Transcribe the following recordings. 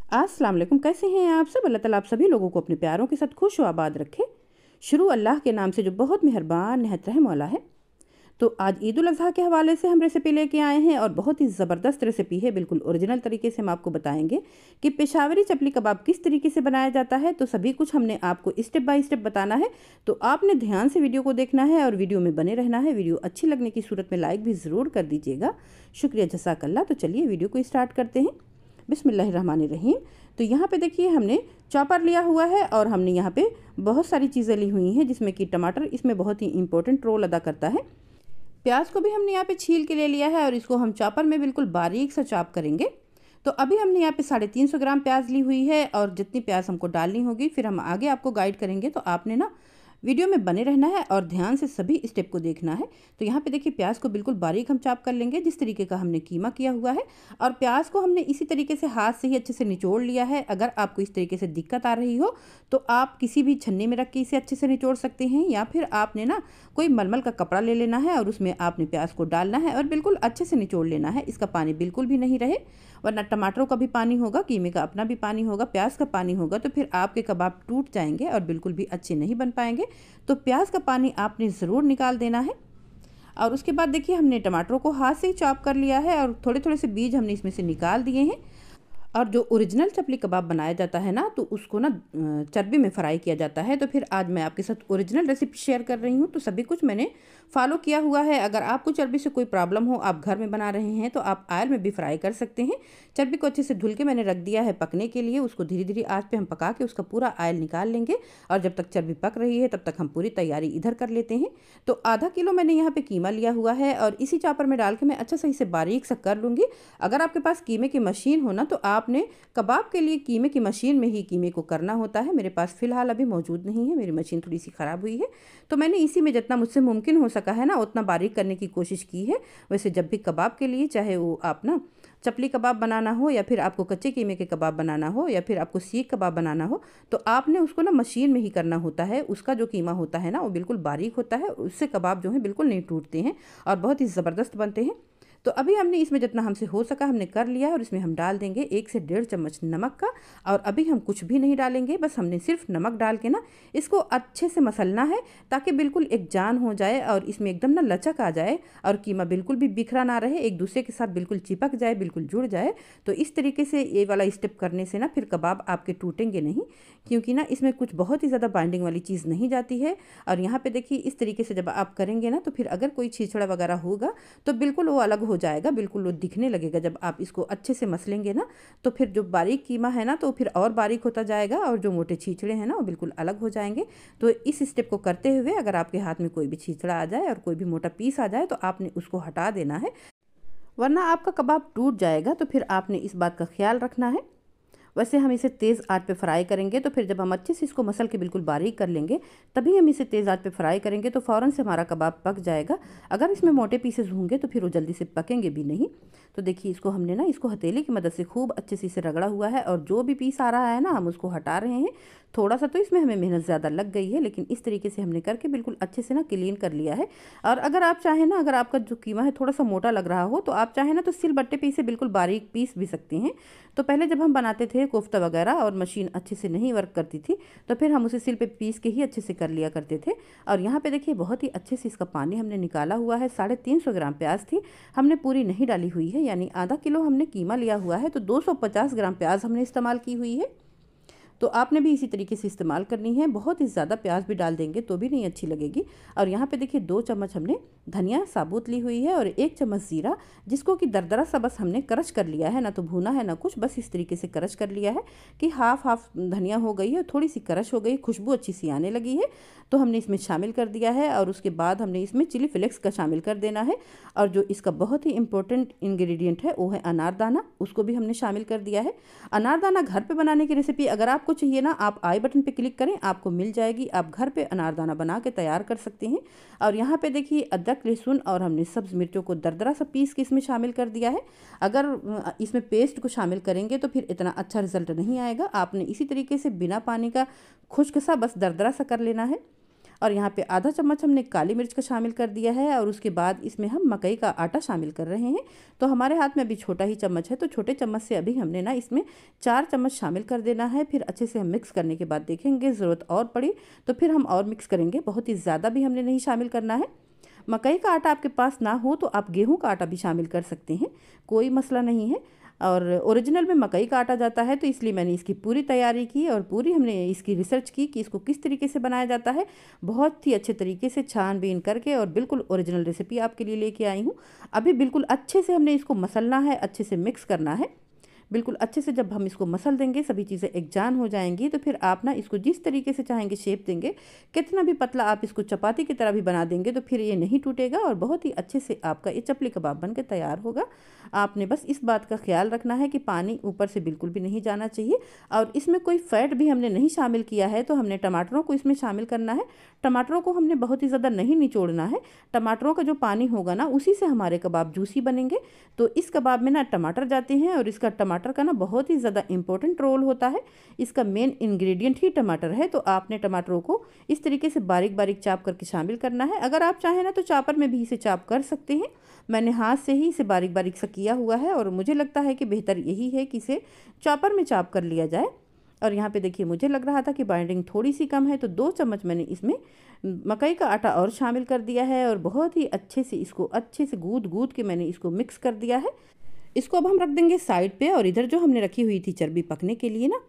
अस्सलाम वालेकुम, कैसे हैं आप सब। अल्लाह ताला आप सभी लोगों को अपने प्यारों के साथ खुश व आबाद रखे। शुरू अल्लाह के नाम से जो बहुत मेहरबान नहायत रहम वाला है। तो आज ईद उल अज़हा के हवाले से हम रेसिपी लेके आए हैं और बहुत ही ज़बरदस्त रेसिपी है। बिल्कुल ओरिजिनल तरीके से हम आपको बताएंगे कि पेशावरी चपली कबाब किस तरीके से बनाया जाता है। तो सभी कुछ हमने आपको स्टेप बाय स्टेप बताना है, तो आपने ध्यान से वीडियो को देखना है और वीडियो में बने रहना है। वीडियो अच्छी लगने की सूरत में लाइक भी ज़रूर कर दीजिएगा। शुक्रिया, जज़ाकल्लाह। तो चलिए वीडियो को स्टार्ट करते हैं। बिस्मिल्लाहिर्रहमानिर्रहीम। तो यहाँ पे देखिए हमने चॉपर लिया हुआ है और हमने यहाँ पे बहुत सारी चीज़ें ली हुई हैं, जिसमें कि टमाटर इसमें बहुत ही इंपॉर्टेंट रोल अदा करता है। प्याज को भी हमने यहाँ पे छील के ले लिया है और इसको हम चॉपर में बिल्कुल बारीक सा चॉप करेंगे। तो अभी हमने यहाँ पे 350 ग्राम प्याज ली हुई है और जितनी प्याज हमको डालनी होगी फिर हम आगे आपको गाइड करेंगे। तो आपने ना वीडियो में बने रहना है और ध्यान से सभी स्टेप को देखना है। तो यहाँ पे देखिए प्याज को बिल्कुल बारीक हम चॉप कर लेंगे, जिस तरीके का हमने कीमा किया हुआ है। और प्याज को हमने इसी तरीके से हाथ से ही अच्छे से निचोड़ लिया है। अगर आपको इस तरीके से दिक्कत आ रही हो तो आप किसी भी छन्नी में रख के इसे अच्छे से निचोड़ सकते हैं, या फिर आपने ना कोई मलमल का कपड़ा ले लेना है और उसमें आपने प्याज को डालना है और बिल्कुल अच्छे से निचोड़ लेना है। इसका पानी बिल्कुल भी नहीं रहे, वरना टमाटरों का भी पानी होगा, कीमे का अपना भी पानी होगा, प्याज का पानी होगा, तो फिर आपके कबाब टूट जाएंगे और बिल्कुल भी अच्छे नहीं बन पाएंगे। तो प्याज का पानी आपने ज़रूर निकाल देना है। और उसके बाद देखिए हमने टमाटरों को हाथ से ही चॉप कर लिया है और थोड़े थोड़े से बीज हमने इसमें से निकाल दिए हैं। और जो ओरिजिनल चपली कबाब बनाया जाता है ना, तो उसको ना चर्बी में फ्राई किया जाता है। तो फिर आज मैं आपके साथ ओरिजिनल रेसिपी शेयर कर रही हूँ, तो सभी कुछ मैंने फॉलो किया हुआ है। अगर आपको चर्बी से कोई प्रॉब्लम हो, आप घर में बना रहे हैं, तो आप ऑयल में भी फ्राई कर सकते हैं। चर्बी को अच्छे से धुल के मैंने रख दिया है पकने के लिए। उसको धीरे धीरे आंच पे हम पका के उसका पूरा ऑयल निकाल लेंगे। और जब तक चर्बी पक रही है तब तक हम पूरी तैयारी इधर कर लेते हैं। तो आधा किलो मैंने यहाँ पे कीमा लिया हुआ है और इसी चॉपर में डाल के मैं अच्छा सही से बारीक सा कर लूँगी। अगर आपके पास कीमे की मशीन हो ना, तो आपने कबाब के लिए कीमे की मशीन में ही कीमे को करना होता है। मेरे पास फ़िलहाल अभी मौजूद नहीं है, मेरी मशीन थोड़ी सी ख़राब हुई है। तो मैंने इसी में जितना मुझसे मुमकिन हो सका है ना उतना बारीक करने की कोशिश की है। वैसे जब भी कबाब के लिए, चाहे वो आप ना चपली कबाब बनाना हो या फिर आपको कच्चे कीमे के कबाब बनाना हो या फिर आपको सीख कबाब बनाना हो, तो आपने उसको ना मशीन में ही करना होता है। उसका जो कीमा होता है ना वो बिल्कुल बारीक होता है, उससे कबाब जो है बिल्कुल नहीं टूटते हैं और बहुत ही ज़बरदस्त बनते हैं। तो अभी हमने इसमें जितना हमसे हो सका हमने कर लिया और इसमें हम डाल देंगे 1 से 1.5 चम्मच नमक का। और अभी हम कुछ भी नहीं डालेंगे, बस हमने सिर्फ नमक डाल के ना इसको अच्छे से मसलना है, ताकि बिल्कुल एक जान हो जाए और इसमें एकदम ना लचक आ जाए और कीमा बिल्कुल भी बिखरा ना रहे, एक दूसरे के साथ बिल्कुल चिपक जाए, बिल्कुल जुड़ जाए। तो इस तरीके से ये वाला स्टेप करने से ना फिर कबाब आपके टूटेंगे नहीं, क्योंकि ना इसमें कुछ बहुत ही ज़्यादा बाइंडिंग वाली चीज़ नहीं जाती है। और यहाँ पे देखिए इस तरीके से जब आप करेंगे ना, तो फिर अगर कोई छिछड़ा वगैरह होगा तो बिल्कुल वो अलग हो जाएगा, बिल्कुल वो दिखने लगेगा। जब आप इसको अच्छे से मसलेंगे ना, तो फिर जो बारीक कीमा है ना तो फिर और बारीक होता जाएगा और जो मोटे छींचड़े हैं ना वो बिल्कुल अलग हो जाएंगे। तो इस स्टेप को करते हुए अगर आपके हाथ में कोई भी छींचड़ा आ जाए और कोई भी मोटा पीस आ जाए तो आपने उसको हटा देना है, वरना आपका कबाब टूट जाएगा। तो फिर आपने इस बात का ख्याल रखना है। वैसे हम इसे तेज़ आंच पे फ्राई करेंगे, तो फिर जब हम अच्छे से इसको मसल के बिल्कुल बारीक कर लेंगे तभी हम इसे तेज़ आंच पे फ्राई करेंगे, तो फ़ौरन से हमारा कबाब पक जाएगा। अगर इसमें मोटे पीसेस होंगे तो फिर वो जल्दी से पकेंगे भी नहीं। तो देखिए इसको हमने ना इसको हथेली की मदद से खूब अच्छे से इसे रगड़ा हुआ है और जो भी पीस आ रहा है ना हम उसको हटा रहे हैं। थोड़ा सा तो इसमें हमें मेहनत ज़्यादा लग गई है, लेकिन इस तरीके से हमने करके बिल्कुल अच्छे से ना क्लीन कर लिया है। और अगर आप चाहें ना, अगर आपका जो कीमा है थोड़ा सा मोटा लग रहा हो, तो आप चाहें ना तो सिलबट्टे पे इसे बिल्कुल बारीक पीस भी सकती हैं। तो पहले जब हम बनाते थे कोफ्ता वगैरह और मशीन अच्छे से नहीं वर्क करती थी, तो फिर हम उसे सिल पे पीस के ही अच्छे से कर लिया करते थे। और यहाँ पे देखिए बहुत ही अच्छे से इसका पानी हमने निकाला हुआ है। 350 ग्राम प्याज थी, हमने पूरी नहीं डाली हुई है, यानी आधा किलो हमने कीमा लिया हुआ है, तो 250 ग्राम प्याज हमने इस्तेमाल की हुई है। तो आपने भी इसी तरीके से इस्तेमाल करनी है। बहुत ही ज़्यादा प्याज भी डाल देंगे तो भी नहीं अच्छी लगेगी। और यहाँ पे देखिए 2 चम्मच हमने धनिया साबुत ली हुई है और 1 चम्मच ज़ीरा, जिसको कि दरदरा सा बस हमने क्रश कर लिया है, ना तो भुना है ना कुछ, बस इस तरीके से क्रश कर लिया है कि हाफ हाफ धनिया हो गई है, थोड़ी सी क्रश हो गई, खुशबू अच्छी सी आने लगी है, तो हमने इसमें शामिल कर दिया है। और उसके बाद हमने इसमें चिली फ्लेक्स का शामिल कर देना है। और जो इसका बहुत ही इंपॉर्टेंट इंग्रेडिएंट है वो है अनारदाना, उसको भी हमने शामिल कर दिया है। अनारदाना घर पे बनाने की रेसिपी अगर आपको चाहिए ना, आप आई बटन पे क्लिक करें, आपको मिल जाएगी। आप घर पे अनारदाना बना के तैयार कर सकते हैं। और यहाँ पे देखिए अदरक लहसुन और हमने सब्ज़ मिर्चों को दरदरा सा पीस के इसमें शामिल कर दिया है। अगर इसमें पेस्ट को शामिल करेंगे तो फिर इतना अच्छा रिजल्ट नहीं आएगा। आपने इसी तरीके से बिना पानी का खुश्क सा बस दरदरा सा कर लेना है। और यहाँ पे आधा चम्मच हमने काली मिर्च का शामिल कर दिया है और उसके बाद इसमें हम मकई का आटा शामिल कर रहे हैं। तो हमारे हाथ में अभी छोटा ही चम्मच है, तो छोटे चम्मच से अभी हमने ना इसमें 4 चम्मच शामिल कर देना है। फिर अच्छे से हम मिक्स करने के बाद देखेंगे ज़रूरत और पड़ी तो फिर हम और मिक्स करेंगे, बहुत ही ज़्यादा भी हमने नहीं शामिल करना है। मकई का आटा आपके पास ना हो तो आप गेहूं का आटा भी शामिल कर सकते हैं, कोई मसला नहीं है। और ओरिजिनल में मकई का आटा जाता है, तो इसलिए मैंने इसकी पूरी तैयारी की और पूरी हमने इसकी रिसर्च की कि इसको किस तरीके से बनाया जाता है। बहुत ही अच्छे तरीके से छानबीन करके और बिल्कुल ओरिजिनल रेसिपी आपके लिए लेके आई हूँ। अभी बिल्कुल अच्छे से हमने इसको मसलना है, अच्छे से मिक्स करना है। बिल्कुल अच्छे से जब हम इसको मसल देंगे, सभी चीज़ें एकजान हो जाएंगी, तो फिर आप ना इसको जिस तरीके से चाहेंगे शेप देंगे। कितना भी पतला आप इसको चपाती की तरह भी बना देंगे तो फिर ये नहीं टूटेगा और बहुत ही अच्छे से आपका ये चपली कबाब बन के तैयार होगा। आपने बस इस बात का ख्याल रखना है कि पानी ऊपर से बिल्कुल भी नहीं जाना चाहिए। और इसमें कोई फ़ैट भी हमने नहीं शामिल किया है, तो हमने टमाटरों को इसमें शामिल करना है। टमाटरों को हमने बहुत ही ज़्यादा नहीं निचोड़ना है। टमाटरों का जो पानी होगा ना, उसी से हमारे कबाब जूसी बनेंगे। तो इस कबाब में ना टमाटर जाते हैं और इसका टमाटर का ना बहुत ही ज़्यादा इम्पोर्टेंट रोल होता है। इसका मेन इंग्रेडिएंट ही टमाटर है। तो आपने टमाटरों को इस तरीके से बारीक बारीक चाप करके शामिल करना है। अगर आप चाहें ना तो चापर में भी इसे चाप कर सकते हैं। मैंने हाथ से ही इसे बारीक बारीक सा किया हुआ है और मुझे लगता है कि बेहतर यही है कि इसे चॉपर में चाप कर लिया जाए। और यहाँ पे देखिए, मुझे लग रहा था कि बाइंडिंग थोड़ी सी कम है, तो 2 चम्मच मैंने इसमें मकई का आटा और शामिल कर दिया है और बहुत ही अच्छे से इसको अच्छे से गूंद गूंद के मैंने इसको मिक्स कर दिया है। इसको अब हम रख देंगे साइड पे। और इधर जो हमने रखी हुई थी चर्बी पकने के लिए ना,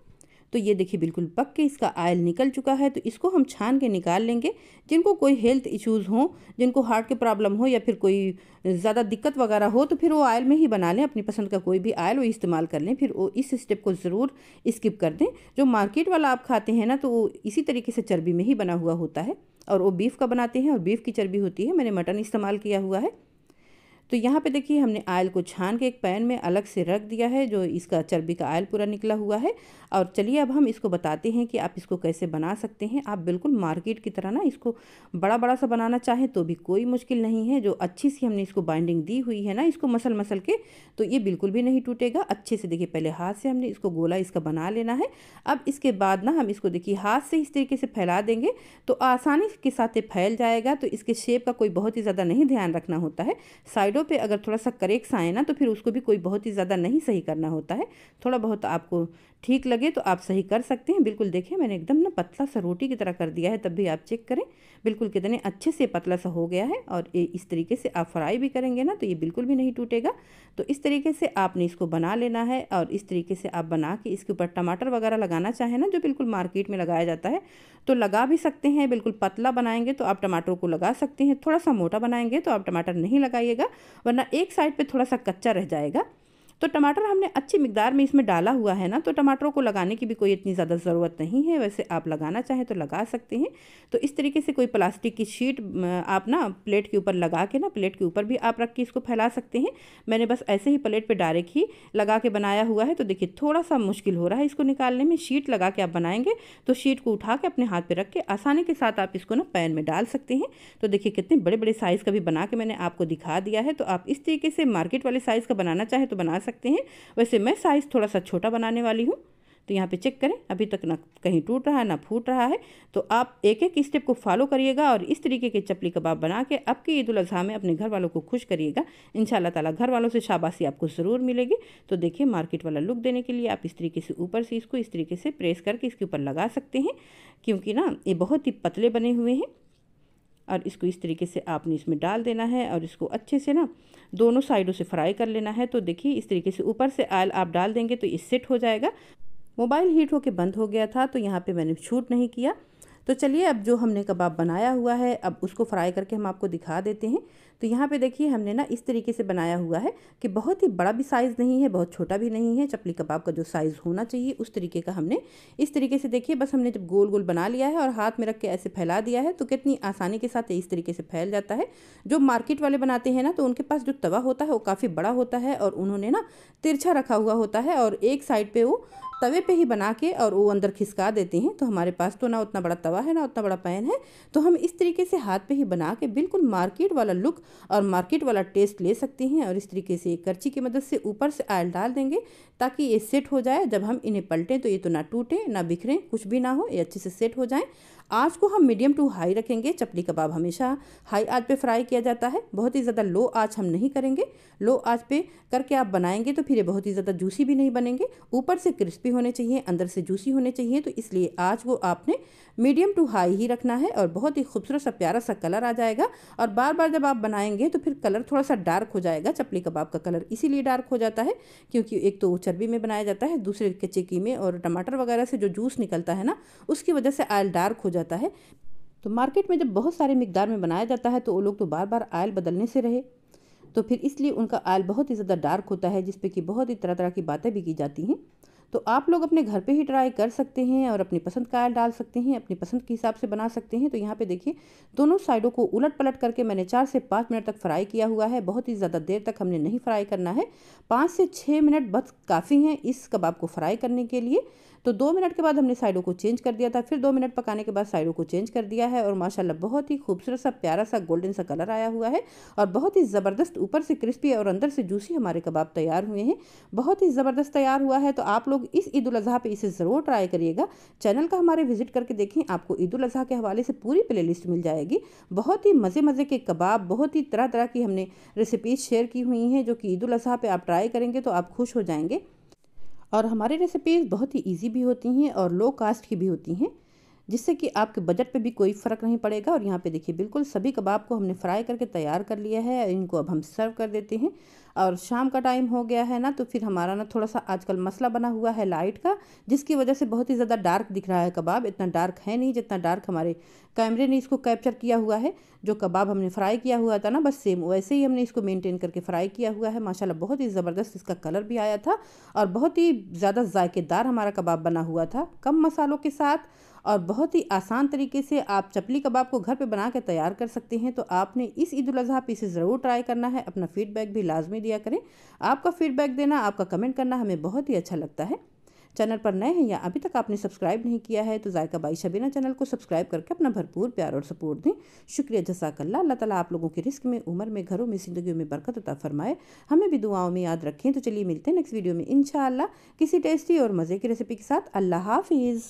तो ये देखिए बिल्कुल पक के इसका आयल निकल चुका है। तो इसको हम छान के निकाल लेंगे। जिनको कोई हेल्थ इश्यूज़ हो, जिनको हार्ट के प्रॉब्लम हो या फिर कोई ज़्यादा दिक्कत वगैरह हो, तो फिर वो आयल में ही बना लें। अपनी पसंद का कोई भी आयल वो इस्तेमाल कर लें। फिर वो इस स्टेप को ज़रूर स्किप कर दें। जो मार्केट वाला आप खाते हैं ना, तो वो इसी तरीके से चर्बी में ही बना हुआ होता है और वो बीफ का बनाते हैं और बीफ की चर्बी होती है। मैंने मटन इस्तेमाल किया हुआ है। तो यहाँ पे देखिए, हमने आयल को छान के एक पैन में अलग से रख दिया है, जो इसका चर्बी का आयल पूरा निकला हुआ है। और चलिए अब हम इसको बताते हैं कि आप इसको कैसे बना सकते हैं। आप बिल्कुल मार्केट की तरह ना इसको बड़ा बड़ा सा बनाना चाहें तो भी कोई मुश्किल नहीं है। जो अच्छी सी हमने इसको बाइंडिंग दी हुई है ना, इसको मसल मसल के, तो ये बिल्कुल भी नहीं टूटेगा। अच्छे से देखिए, पहले हाथ से हमने इसको गोला इसका बना लेना है। अब इसके बाद ना हम इसको देखिए हाथ से इस तरीके से फैला देंगे तो आसानी के साथ ये फैल जाएगा। तो इसके शेप का कोई बहुत ही ज़्यादा नहीं ध्यान रखना होता है। साइडों पे अगर थोड़ा सा करेक्स आए ना, तो फिर उसको भी कोई बहुत ही ज़्यादा नहीं सही करना होता है। थोड़ा बहुत आपको ठीक लगे तो आप सही कर सकते हैं। बिल्कुल देखिए, मैंने एकदम ना पतला सा रोटी की तरह कर दिया है, तब भी आप चेक करें बिल्कुल कितने अच्छे से पतला सा हो गया है। और ये इस तरीके से आप फ्राई भी करेंगे ना, तो ये बिल्कुल भी नहीं टूटेगा। तो इस तरीके से आपने इसको बना लेना है। और इस तरीके से आप बना के इसके ऊपर टमाटर वगैरह लगाना चाहें ना, जो बिल्कुल मार्केट में लगाया जाता है, तो लगा भी सकते हैं। बिल्कुल पतला बनाएंगे तो आप टमाटर को लगा सकते हैं। थोड़ा सा मोटा बनाएंगे तो आप टमाटर नहीं लगाइएगा, वरना एक साइड पे थोड़ा सा कच्चा रह जाएगा। तो टमाटर हमने अच्छी मिकदार में इसमें डाला हुआ है ना, तो टमाटरों को लगाने की भी कोई इतनी ज़्यादा ज़रूरत नहीं है। वैसे आप लगाना चाहें तो लगा सकते हैं। तो इस तरीके से कोई प्लास्टिक की शीट आप ना प्लेट के ऊपर लगा के ना, प्लेट के ऊपर भी आप रख के इसको फैला सकते हैं। मैंने बस ऐसे ही प्लेट पे डायरेक्ट ही लगा के बनाया हुआ है। तो देखिए, थोड़ा सा मुश्किल हो रहा है इसको निकालने में। शीट लगा के आप बनाएंगे तो शीट को उठा के अपने हाथ पर रख के आसानी के साथ आप इसको ना पैन में डाल सकते हैं। तो देखिए, कितने बड़े बड़े साइज़ का भी बना के मैंने आपको दिखा दिया है। तो आप इस तरीके से मार्केट वाले साइज़ का बनाना चाहें तो बना सकते हैं। वैसे मैं साइज़ थोड़ा सा छोटा बनाने वाली हूँ। तो यहाँ पे चेक करें, अभी तक ना कहीं टूट रहा है ना फूट रहा है। तो आप एक एक स्टेप को फॉलो करिएगा और इस तरीके के चपली कबाब बना के आपकी ईद उल अज़हा में अपने घर वालों को खुश करिएगा। इंशाल्लाह ताला घर वालों से शाबाशी आपको ज़रूर मिलेगी। तो देखिए, मार्केट वाला लुक देने के लिए आप इस तरीके से ऊपर से इसको इस तरीके से प्रेस करके इसके ऊपर लगा सकते हैं, क्योंकि ना ये बहुत ही पतले बने हुए हैं। और इसको इस तरीके से आपने इसमें डाल देना है और इसको अच्छे से ना दोनों साइडों से फ्राई कर लेना है। तो देखिए, इस तरीके से ऊपर से ऑयल आप डाल देंगे तो ये सेट हो जाएगा। मोबाइल हीट होके बंद हो गया था, तो यहाँ पे मैंने शूट नहीं किया। तो चलिए, अब जो हमने कबाब बनाया हुआ है, अब उसको फ्राई करके हम आपको दिखा देते हैं। तो यहाँ पे देखिए, हमने ना इस तरीके से बनाया हुआ है कि बहुत ही बड़ा भी साइज़ नहीं है, बहुत छोटा भी नहीं है। चपली कबाब का जो साइज़ होना चाहिए उस तरीके का हमने इस तरीके से देखिए, बस हमने जब गोल गोल बना लिया है और हाथ में रख के ऐसे फैला दिया है, तो कितनी आसानी के साथ इस तरीके से फैल जाता है। जो मार्केट वाले बनाते हैं ना, तो उनके पास जो तवा होता है वो काफ़ी बड़ा होता है और उन्होंने ना तिरछा रखा हुआ होता है और एक साइड पे वो तवे पे ही बना के और वो अंदर खिसका देते हैं। तो हमारे पास तो ना उतना बड़ा तवा है ना उतना बड़ा पैन है, तो हम इस तरीके से हाथ पे ही बना के बिल्कुल मार्केट वाला लुक और मार्केट वाला टेस्ट ले सकते हैं। और इस तरीके से एक करछी की मदद से ऊपर से ऑयल डाल देंगे, ताकि ये सेट हो जाए। जब हम इन्हें पलटें तो ये तो ना टूटे ना बिखरें, कुछ भी ना हो, ये अच्छे से सेट हो जाएं। आँच को हम मीडियम टू हाई रखेंगे। चपली कबाब हमेशा हाई आंच पे फ्राई किया जाता है, बहुत ही ज़्यादा लो आंच हम नहीं करेंगे। लो आंच पे करके आप बनाएंगे तो फिर ये बहुत ही ज़्यादा जूसी भी नहीं बनेंगे, ऊपर से क्रिस्पी होने चाहिए, अंदर से जूसी होने चाहिए। तो इसलिए आंच को आपने मीडियम टू हाई ही रखना है और बहुत ही खूबसूरत सा प्यारा सा कलर आ जाएगा। और बार बार जब आप बनाएंगे तो फिर कलर थोड़ा सा डार्क हो जाएगा। चपली कबाब का कलर इसीलिए डार्क हो जाता है क्योंकि एक तो चर्बी में बनाया जाता है, दूसरे कच्चे कीमे और टमाटर वगैरह से जो जूस निकलता है ना, उसकी वजह से ऑयल डार्क हो जाता है। तो मार्केट में जब बहुत सारे मिकदार में बनाया जाता है तो वो लोग तो बार बार ऑयल बदलने से रहे, तो फिर इसलिए उनका ऑयल बहुत ही ज़्यादा डार्क होता है, जिसपे कि बहुत ही तरह तरह की बातें भी की जाती हैं। तो आप लोग अपने घर पे ही ट्राई कर सकते हैं और अपनी पसंद का ऑयल डाल सकते हैं, अपनी पसंद के हिसाब से बना सकते हैं। तो यहाँ पे देखिए दोनों साइडों को उलट पलट करके मैंने 4 से 5 मिनट तक फ्राई किया हुआ है। बहुत ही ज़्यादा देर तक हमने नहीं फ्राई करना है, 5 से 6 मिनट बस काफ़ी हैं इस कबाब को फ्राई करने के लिए। तो 2 मिनट के बाद हमने साइडों को चेंज कर दिया था, फिर 2 मिनट पकाने के बाद साइडों को चेंज कर दिया है और माशाल्लाह बहुत ही खूबसूरत सा प्यारा सा गोल्डन सा कलर आया हुआ है और बहुत ही ज़बरदस्त ऊपर से क्रिस्पी और अंदर से जूसी हमारे कबाब तैयार हुए हैं। बहुत ही ज़बरदस्त तैयार हुआ है। तो आप लोग इस ईद उल अज़हा पे इसे ज़रूर ट्राई करिएगा। चैनल का हमारे विजिट करके देखें, आपको ईद उल अज़हा के हवाले से पूरी प्लेलिस्ट मिल जाएगी। बहुत ही मज़े मज़े के कबाब, बहुत ही तरह तरह की हमने रेसिपीज़ शेयर की हुई हैं जो कि ईद उल अज़हा पे आप ट्राई करेंगे तो आप खुश हो जाएंगे। और हमारी रेसिपीज़ बहुत ही इजी भी होती हैं और लो कास्ट की भी होती हैं, जिससे कि आपके बजट पे भी कोई फ़र्क नहीं पड़ेगा। और यहाँ पे देखिए बिल्कुल सभी कबाब को हमने फ्राई करके तैयार कर लिया है। इनको अब हम सर्व कर देते हैं और शाम का टाइम हो गया है ना, तो फिर हमारा ना थोड़ा सा आजकल मसला बना हुआ है लाइट का, जिसकी वजह से बहुत ही ज़्यादा डार्क दिख रहा है कबाब। इतना डार्क है नहीं जितना डार्क हमारे कैमरे ने इसको कैप्चर किया हुआ है। जो कबाब हमने फ्राई किया हुआ था ना, बस सेम वैसे ही हमने इसको मेंटेन करके फ्राई किया हुआ है। माशाल्लाह बहुत ही ज़बरदस्त इसका कलर भी आया था और बहुत ही ज़्यादा जायकेदार हमारा कबाब बना हुआ था, कम मसालों के साथ। और बहुत ही आसान तरीके से आप चपली कबाब को घर पे बना के तैयार कर सकते हैं। तो आपने इस ईद उल अज़हा पे इसे ज़रूर ट्राई करना है। अपना फीडबैक भी लाजमी दिया करें। आपका फीडबैक देना, आपका कमेंट करना हमें बहुत ही अच्छा लगता है। चैनल पर नए हैं या अभी तक आपने सब्सक्राइब नहीं किया है तो जायका बाई शबीना चैनल को सब्सक्राइब करके अपना भरपूर प्यार और सपोर्ट दें। शुक्रिया, जज़ाकल्लाह। अल्लाह ताला आप लोगों के रिस्क में, उम्र में, घरों में, ज़िंदगियों में बरकत अता फरमाए। हमें भी दुआओं में याद रखें। तो चलिए मिलते हैं नेक्स्ट वीडियो में इंशाअल्लाह किसी टेस्टी और मज़े की रेसिपी के साथ। अल्लाह हाफिज़।